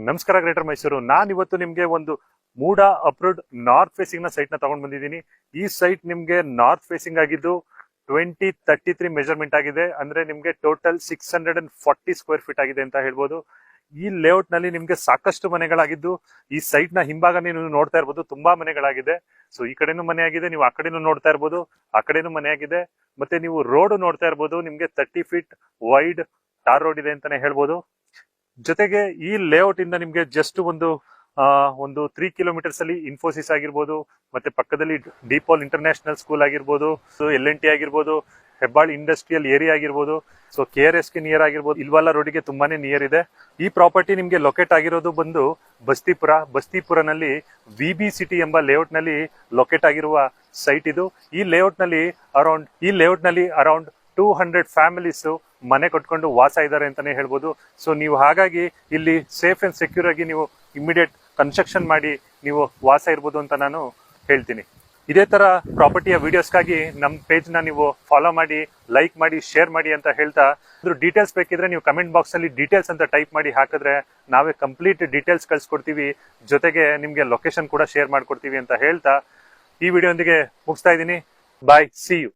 ನಮಸ್ಕಾರ ಗ್ರೇಟರ್ ಮೈಸೂರು. ನಾನು ಇವತ್ತು ನಿಮ್ಗೆ ಒಂದು ಮೂಡಾ ಅಪ್ರೂವ್ಡ್ ನಾರ್ತ್ ಫೇಸಿಂಗ್ ನ ಸೈಟ್ ನ ತಗೊಂಡ್ ಬಂದಿದ್ದೀನಿ. ಈ ಸೈಟ್ ನಿಮ್ಗೆ ನಾರ್ತ್ ಫೇಸಿಂಗ್ ಆಗಿದ್ದು 2033 ಮೆಜರ್ಮೆಂಟ್ ಆಗಿದೆ. ಅಂದ್ರೆ ನಿಮ್ಗೆ ಟೋಟಲ್ 640 ಸ್ಕ್ವೇರ್ ಫೀಟ್ ಆಗಿದೆ ಅಂತ ಹೇಳ್ಬೋದು. ಈ ಲೇಔಟ್ ನಲ್ಲಿ ನಿಮ್ಗೆ ಸಾಕಷ್ಟು ಮನೆಗಳಾಗಿದ್ದು, ಈ ಸೈಟ್ ನ ಹಿಂಭಾಗ ನೀವು ನೋಡ್ತಾ ಇರ್ಬೋದು, ತುಂಬಾ ಮನೆಗಳಾಗಿದೆ. ಸೊ ಈ ಕಡೆನೂ ಮನೆ ಆಗಿದೆ, ನೀವು ಆ ಕಡೆನೂ ನೋಡ್ತಾ ಇರ್ಬೋದು, ಆ ಕಡೆನೂ ಮನೆ ಆಗಿದೆ. ಮತ್ತೆ ನೀವು ರೋಡ್ ನೋಡ್ತಾ ಇರ್ಬೋದು, ನಿಮ್ಗೆ 30 ಫೀಟ್ ವೈಡ್ ಟಾರ್ ರೋಡ್ ಇದೆ ಅಂತಾನೆ ಹೇಳ್ಬೋದು. ಜೊತೆಗೆ ಈ ಲೇಔಟ್ ಇಂದ ನಿಮ್ಗೆ ಜಸ್ಟ್ ಒಂದು 3 ಕಿಲೋಮೀಟರ್ಸ್ ಅಲ್ಲಿ ಇನ್ಫೋಸಿಸ್ ಆಗಿರ್ಬೋದು, ಮತ್ತೆ ಪಕ್ಕದಲ್ಲಿ ಡಿಪಾಲ್ ಇಂಟರ್ನ್ಯಾಷನಲ್ ಸ್ಕೂಲ್ ಆಗಿರ್ಬೋದು, LNT ಆಗಿರ್ಬೋದು, ಹೆಬ್ಬಾಳ್ ಇಂಡಸ್ಟ್ರಿಯಲ್ ಏರಿಯಾ ಆಗಿರ್ಬೋದು, ಸೊ KRS ಗೆ ನಿಯರ್ ಆಗಿರ್ಬೋದು, ಇಲ್ವಾಲ ರೋಡಿಗೆ ತುಂಬಾನೇ ನಿಯರ್ ಇದೆ. ಈ ಪ್ರಾಪರ್ಟಿ ನಿಮ್ಗೆ ಲೊಕೇಟ್ ಆಗಿರೋದು ಬಂದು ಬಸ್ತಿಪುರನಲ್ಲಿ VB ಸಿಟಿ ಎಂಬ ಲೇಔಟ್ ನಲ್ಲಿ ಲೊಕೇಟ್ ಆಗಿರುವ ಸೈಟ್ ಇದು. ಈ ಲೇಔಟ್ ನಲ್ಲಿ ಅರೌಂಡ್ 200 ಫ್ಯಾಮಿಲೀಸ್ ಮನೆ ಕಟ್ಕೊಂಡು ವಾಸ ಇದ್ದಾರೆ ಅಂತಾನೆ ಹೇಳ್ಬೋದು. ಸೊ ನೀವು ಹಾಗಾಗಿ ಇಲ್ಲಿ ಸೇಫ್ ಅಂಡ್ ಸೆಕ್ಯೂರ್ ಆಗಿ ನೀವು ಇಮಿಡಿಯೇಟ್ ಕನ್ಸ್ಟ್ರಕ್ಷನ್ ಮಾಡಿ ನೀವು ವಾಸ ಇರ್ಬೋದು ಅಂತ ನಾನು ಹೇಳ್ತೀನಿ. ಇದೇ ತರ ಪ್ರಾಪರ್ಟಿಯ ವಿಡಿಯೋಸ್ಗಾಗಿ ನಮ್ಮ ಪೇಜ್ ನ ನೀವು ಫಾಲೋ ಮಾಡಿ, ಲೈಕ್ ಮಾಡಿ, ಶೇರ್ ಮಾಡಿ ಅಂತ ಹೇಳ್ತಾ, ಅದ್ರ ಡೀಟೇಲ್ಸ್ ಬೇಕಿದ್ರೆ ನೀವು ಕಮೆಂಟ್ ಬಾಕ್ಸ್ ಅಲ್ಲಿ ಡೀಟೇಲ್ಸ್ ಅಂತ ಟೈಪ್ ಮಾಡಿ ಹಾಕಿದ್ರೆ ನಾವೇ ಕಂಪ್ಲೀಟ್ ಡೀಟೇಲ್ಸ್ ಕಳ್ಸಿಕೊಡ್ತೀವಿ. ಜೊತೆಗೆ ನಿಮ್ಗೆ ಲೊಕೇಶನ್ ಕೂಡ ಶೇರ್ ಮಾಡ್ಕೊಡ್ತೀವಿ ಅಂತ ಹೇಳ್ತಾ ಈ ವಿಡಿಯೋದೊಂದಿಗೆ ಮುಗಿಸ್ತಾ ಇದ್ದೀನಿ. ಬಾಯ್, ಸಿ ಯು.